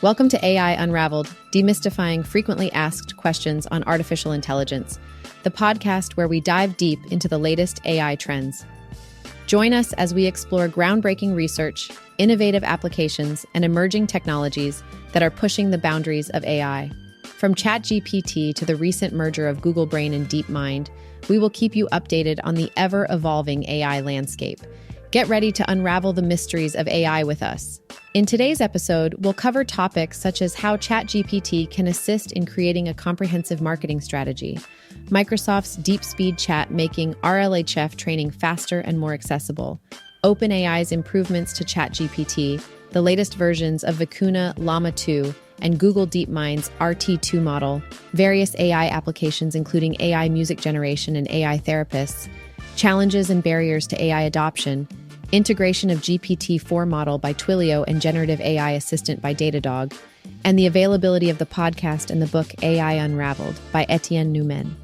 Welcome to AI Unraveled, demystifying frequently asked questions on artificial intelligence, the podcast where we dive deep into the latest AI trends. Join us as we explore groundbreaking research, innovative applications, and emerging technologies that are pushing the boundaries of AI. From ChatGPT to the recent merger of Google Brain and DeepMind, we will keep you updated on the ever-evolving AI landscape. Get ready to unravel the mysteries of AI with us. In today's episode, we'll cover topics such as how ChatGPT can assist in creating a comprehensive marketing strategy, Microsoft's DeepSpeed chat making RLHF training faster and more accessible, OpenAI's improvements to ChatGPT, the latest versions of Vicuna Llama 2, and Google DeepMind's RT2 model, various AI applications including AI music generation and AI therapists, challenges and barriers to AI adoption, integration of GPT-4 model by Twilio and generative AI assistant by Datadog, and the availability of the podcast and the book AI Unraveled by Etienne Newman.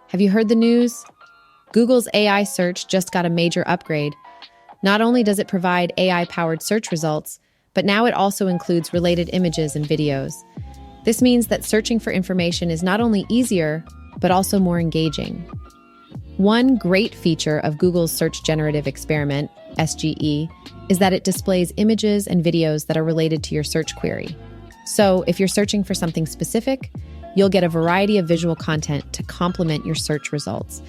Have you heard the news? Google's AI search just got a major upgrade. Not only does it provide AI-powered search results, but now it also includes related images and videos. This means that searching for information is not only easier, but also more engaging. One great feature of Google's Search Generative Experiment, SGE, is that it displays images and videos that are related to your search query. So if you're searching for something specific, you'll get a variety of visual content to complement your search results.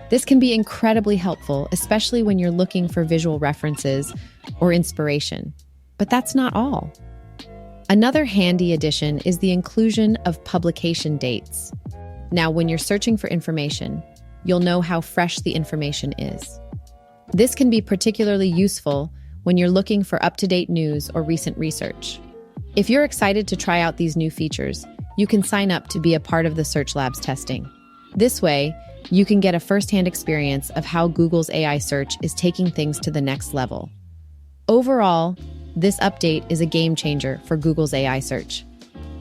This can be incredibly helpful, especially when you're looking for visual references or inspiration. But that's not all. Another handy addition is the inclusion of publication dates. Now, when you're searching for information, you'll know how fresh the information is. This can be particularly useful when you're looking for up-to-date news or recent research. If you're excited to try out these new features, you can sign up to be a part of the Search Lab's testing. This way, you can get a first-hand experience of how Google's AI search is taking things to the next level. Overall, this update is a game changer for Google's AI search.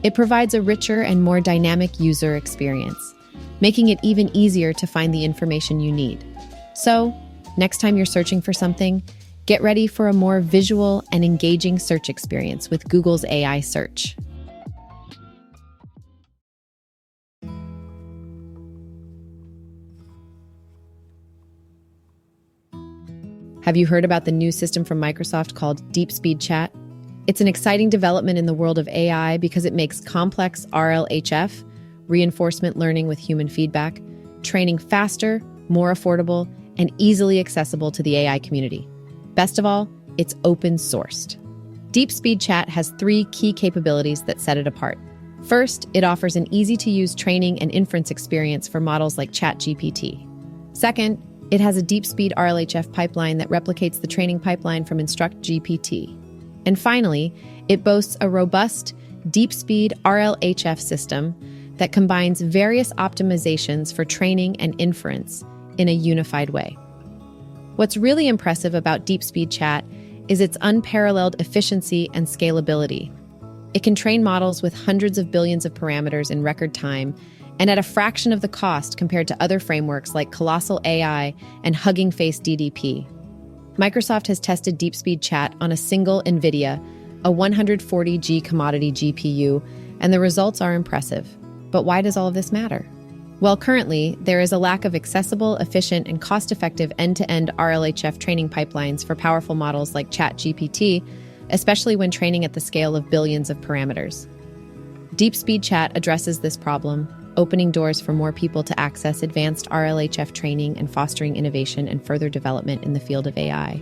It provides a richer and more dynamic user experience, making it even easier to find the information you need. So, next time you're searching for something, get ready for a more visual and engaging search experience with Google's AI search. Have you heard about the new system from Microsoft called DeepSpeed Chat? It's an exciting development in the world of AI because it makes complex RLHF, reinforcement learning with human feedback, training faster, more affordable, and easily accessible to the AI community. Best of all, it's open sourced. DeepSpeed Chat has 3 key capabilities that set it apart. First, it offers an easy-to-use training and inference experience for models like ChatGPT. Second, it has a DeepSpeed RLHF pipeline that replicates the training pipeline from InstructGPT. And finally, it boasts a robust DeepSpeed RLHF system that combines various optimizations for training and inference in a unified way. What's really impressive about DeepSpeed Chat is its unparalleled efficiency and scalability. It can train models with hundreds of billions of parameters in record time and at a fraction of the cost compared to other frameworks like Colossal AI and Hugging Face DDP. Microsoft has tested DeepSpeed Chat on a single NVIDIA, a 140G commodity GPU, and the results are impressive. But why does all of this matter? Well, currently, there is a lack of accessible, efficient, and cost-effective end-to-end RLHF training pipelines for powerful models like ChatGPT, especially when training at the scale of billions of parameters. DeepSpeed Chat addresses this problem, opening doors for more people to access advanced RLHF training and fostering innovation and further development in the field of AI.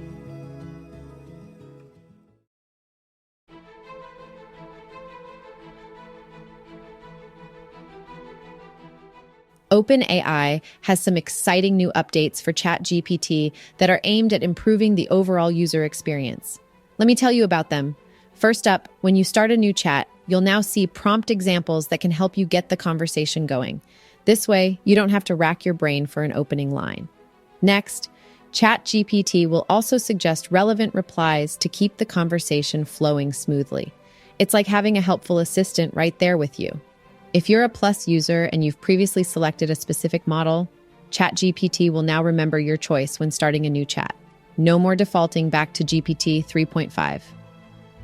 OpenAI has some exciting new updates for ChatGPT that are aimed at improving the overall user experience. Let me tell you about them. First up, when you start a new chat, you'll now see prompt examples that can help you get the conversation going. This way, you don't have to rack your brain for an opening line. Next, ChatGPT will also suggest relevant replies to keep the conversation flowing smoothly. It's like having a helpful assistant right there with you. If you're a Plus user and you've previously selected a specific model, ChatGPT will now remember your choice when starting a new chat. No more defaulting back to GPT 3.5.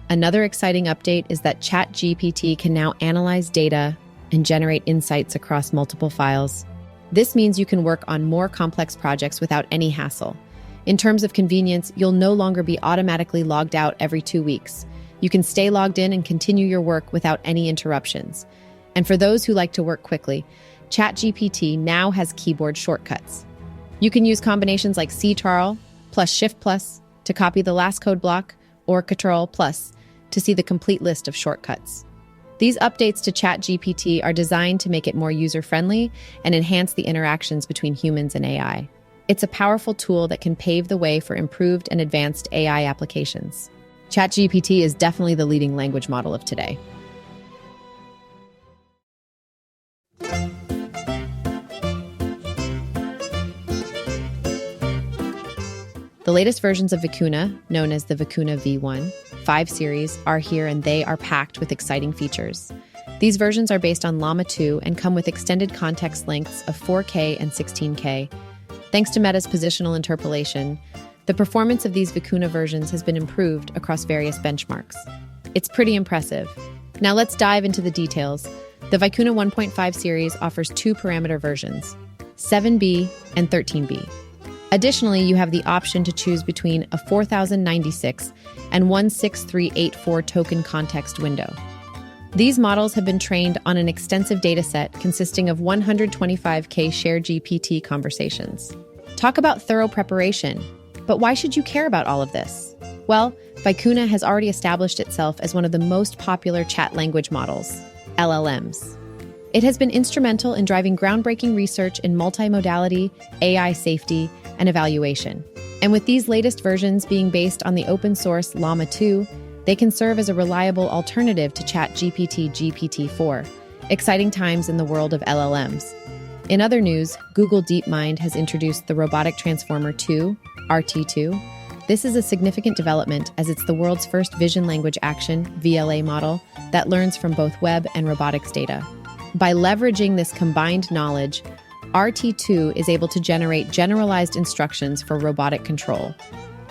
Another exciting update is that ChatGPT can now analyze data and generate insights across multiple files. This means you can work on more complex projects without any hassle. In terms of convenience, you'll no longer be automatically logged out every 2 weeks. You can stay logged in and continue your work without any interruptions. And for those who like to work quickly, ChatGPT now has keyboard shortcuts. You can use combinations like Ctrl plus Shift plus to copy the last code block, or Ctrl plus to see the complete list of shortcuts. These updates to ChatGPT are designed to make it more user-friendly and enhance the interactions between humans and AI. It's a powerful tool that can pave the way for improved and advanced AI applications. ChatGPT is definitely the leading language model of today. The latest versions of Vicuna, known as the Vicuna V1, 5 series, are here, and they are packed with exciting features. These versions are based on Llama 2 and come with extended context lengths of 4K and 16K. Thanks to Meta's positional interpolation, the performance of these Vicuna versions has been improved across various benchmarks. It's pretty impressive. Now let's dive into the details. The Vicuna 1.5 series offers 2 parameter versions, 7B and 13B. Additionally, you have the option to choose between a 4096 and 16384 token context window. These models have been trained on an extensive dataset consisting of 125K shared GPT conversations. Talk about thorough preparation. But why should you care about all of this? Well, Vicuna has already established itself as one of the most popular chat language models, LLMs. It has been instrumental in driving groundbreaking research in multimodality, AI safety, and evaluation. And with these latest versions being based on the open source Llama 2, they can serve as a reliable alternative to ChatGPT GPT-4. Exciting times in the world of LLMs. In other news, Google DeepMind has introduced the Robotic Transformer 2, RT2. This is a significant development as it's the world's first vision language action, VLA model, that learns from both web and robotics data. By leveraging this combined knowledge, RT2 is able to generate generalized instructions for robotic control.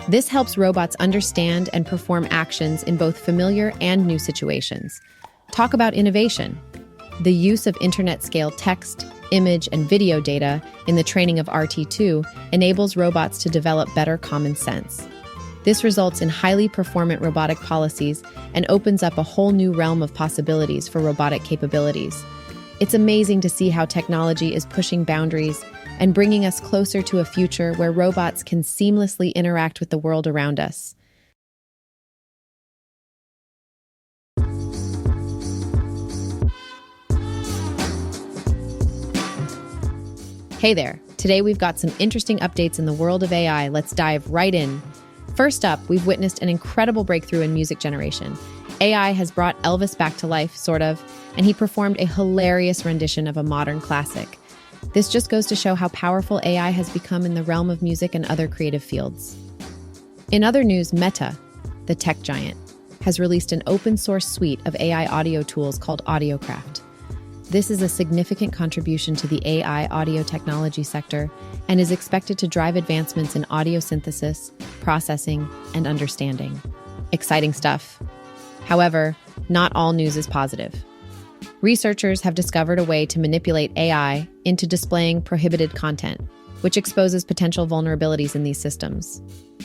This helps robots understand and perform actions in both familiar and new situations. Talk about innovation. The use of internet-scale text, image, and video data in the training of RT2 enables robots to develop better common sense. This results in highly performant robotic policies and opens up a whole new realm of possibilities for robotic capabilities. It's amazing to see how technology is pushing boundaries and bringing us closer to a future where robots can seamlessly interact with the world around us. Hey there. Today we've got some interesting updates in the world of AI. Let's dive right in. First up, we've witnessed an incredible breakthrough in music generation. AI has brought Elvis back to life, sort of, and he performed a hilarious rendition of a modern classic. This just goes to show how powerful AI has become in the realm of music and other creative fields. In other news, Meta, the tech giant, has released an open-source suite of AI audio tools called AudioCraft. This is a significant contribution to the AI audio technology sector and is expected to drive advancements in audio synthesis, processing, and understanding. Exciting stuff. However, not all news is positive. Researchers have discovered a way to manipulate AI into displaying prohibited content, which exposes potential vulnerabilities in these systems.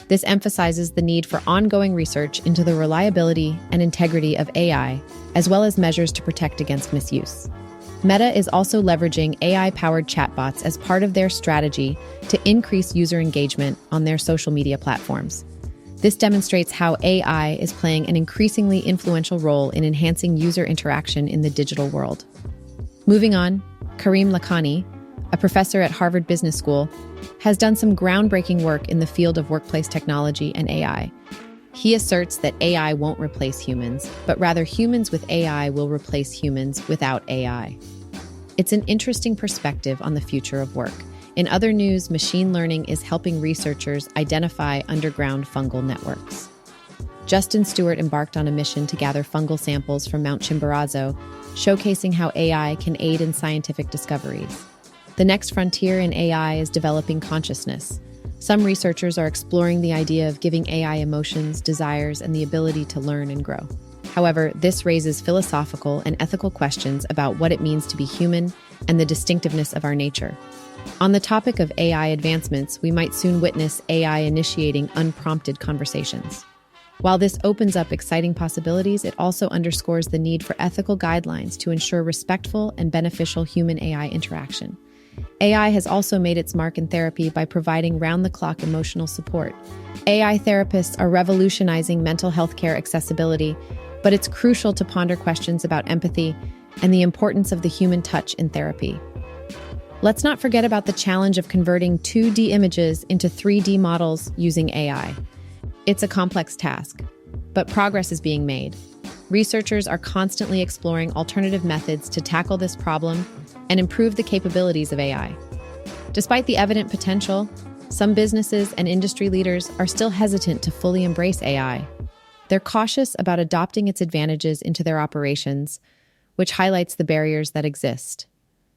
This emphasizes the need for ongoing research into the reliability and integrity of AI, as well as measures to protect against misuse. Meta is also leveraging AI-powered chatbots as part of their strategy to increase user engagement on their social media platforms. This demonstrates how AI is playing an increasingly influential role in enhancing user interaction in the digital world. Moving on, Karim Lakhani, a professor at Harvard Business School, has done some groundbreaking work in the field of workplace technology and AI. He asserts that AI won't replace humans, but rather humans with AI will replace humans without AI. It's an interesting perspective on the future of work. In other news, machine learning is helping researchers identify underground fungal networks. Justin Stewart embarked on a mission to gather fungal samples from Mount Chimborazo, showcasing how AI can aid in scientific discoveries. The next frontier in AI is developing consciousness. Some researchers are exploring the idea of giving AI emotions, desires, and the ability to learn and grow. However, this raises philosophical and ethical questions about what it means to be human and the distinctiveness of our nature. On the topic of AI advancements, we might soon witness AI initiating unprompted conversations. While this opens up exciting possibilities, it also underscores the need for ethical guidelines to ensure respectful and beneficial human-AI interaction. AI has also made its mark in therapy by providing round-the-clock emotional support. AI therapists are revolutionizing mental health care accessibility, but it's crucial to ponder questions about empathy and the importance of the human touch in therapy. Let's not forget about the challenge of converting 2D images into 3D models using AI. It's a complex task, but progress is being made. Researchers are constantly exploring alternative methods to tackle this problem and improve the capabilities of AI. Despite the evident potential, some businesses and industry leaders are still hesitant to fully embrace AI. They're cautious about adopting its advantages into their operations, which highlights the barriers that exist.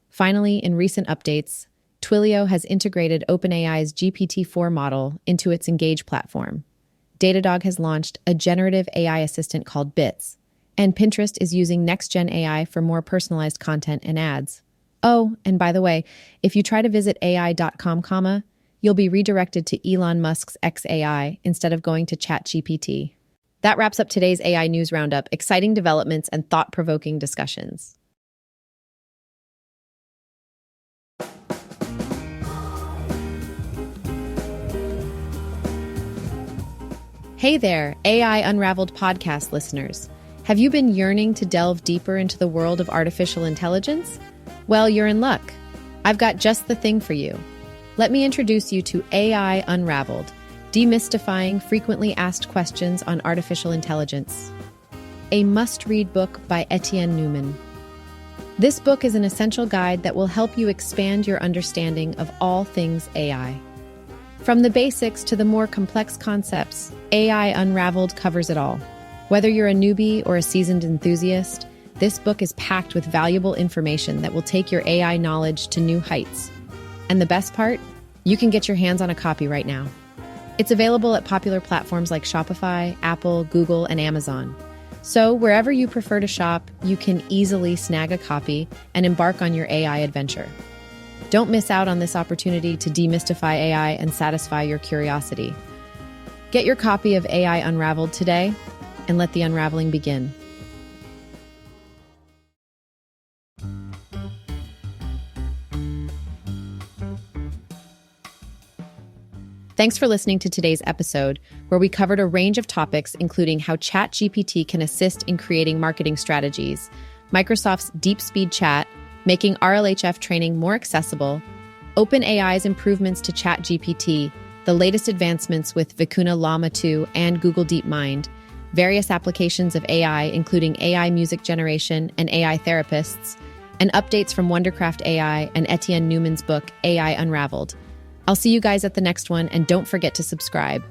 Finally, in recent updates, Twilio has integrated OpenAI's GPT-4 model into its Engage platform. Datadog has launched a generative AI assistant called Bits, and Pinterest is using next-gen AI for more personalized content and ads. Oh, and by the way, if you try to visit AI.com, you'll be redirected to Elon Musk's XAI instead of going to ChatGPT. That wraps up today's AI News Roundup, exciting developments and thought-provoking discussions. Hey there, AI Unraveled podcast listeners. Have you been yearning to delve deeper into the world of artificial intelligence? Well, you're in luck. I've got just the thing for you. Let me introduce you to AI Unraveled, demystifying frequently asked questions on artificial intelligence. A must-read book by Etienne Newman. This book is an essential guide that will help you expand your understanding of all things AI. From the basics to the more complex concepts, AI Unraveled covers it all. Whether you're a newbie or a seasoned enthusiast, this book is packed with valuable information that will take your AI knowledge to new heights. And the best part? You can get your hands on a copy right now. It's available at popular platforms like Shopify, Apple, Google, and Amazon. So wherever you prefer to shop, you can easily snag a copy and embark on your AI adventure. Don't miss out on this opportunity to demystify AI and satisfy your curiosity. Get your copy of AI Unraveled today and let the unraveling begin. Thanks for listening to today's episode, where we covered a range of topics, including how ChatGPT can assist in creating marketing strategies, Microsoft's DeepSpeed Chat, making RLHF training more accessible, OpenAI's improvements to ChatGPT, the latest advancements with Vicuna Llama 2 and Google DeepMind, various applications of AI, including AI music generation and AI therapists, and updates from Wondercraft AI and Etienne Newman's book, AI Unraveled. I'll see you guys at the next one, and don't forget to subscribe.